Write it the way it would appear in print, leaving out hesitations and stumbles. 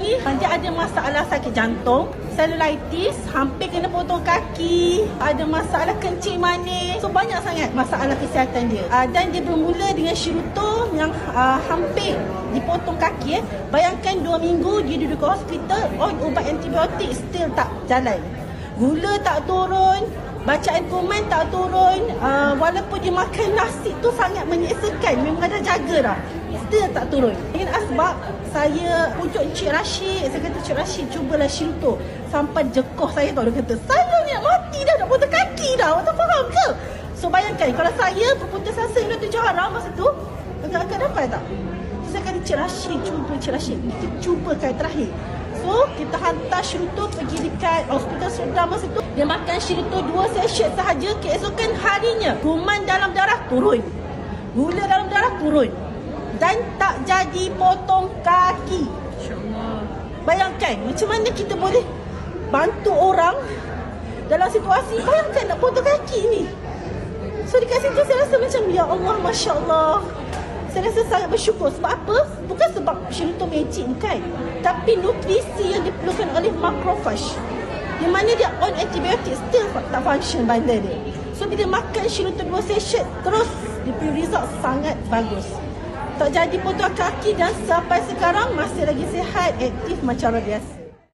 ni dia ada masalah sakit jantung, cellulitis, hampir kena potong kaki, ada masalah kencing manis. So banyak sangat masalah kesihatan dia. Dan dia bermula dengan Shirutto yang hampir dipotong kaki. Bayangkan 2 minggu dia duduk ke hospital on ubat antibiotik, still tak jalan. Gula tak turun, bacaan komen tak turun, walaupun dia makan nasi tu sangat menyeksakan, memang dah jaga dah, still tak turun. Dengan asbab saya pujuk Encik Rashid, saya kata Encik Rashid cubalah Shirutto. Sampai jekoh saya tau, dia kata saya ni nak mati dah, nak potong kaki dah, awak tak faham ke? So bayangkan kalau saya berputus asa dengan Dr. Johara masa tu, agak-agak dapat tak? Saya kata Encik Rashid, cuba Encik Rashid, kita cuba kali terakhir. So, kita hantar Shirutto pergi dekat hospital Serdar masa tu. Dia makan Shirutto 2 session sahaja. Keesokan harinya, kuman dalam darah turun, gula dalam darah turun, dan tak jadi potong kaki. InsyaAllah. Bayangkan macam mana kita boleh bantu orang dalam situasi, bayangkan nak potong kaki ni. So dekat situ saya rasa macam, ya Allah, Masya Allah. Saya rasa sangat bersyukur. Sebab apa? Bukan sebab Shirutto magic, bukan. Tapi nutrisi yang diperlukan oleh macrophage, di mana dia on antibiotik, still tak function badan dia. So bila makan Shirutto 2 session, terus dia punya result sangat bagus. Tak jadi potong kaki dan sampai sekarang masih lagi sihat, aktif macam orang biasa.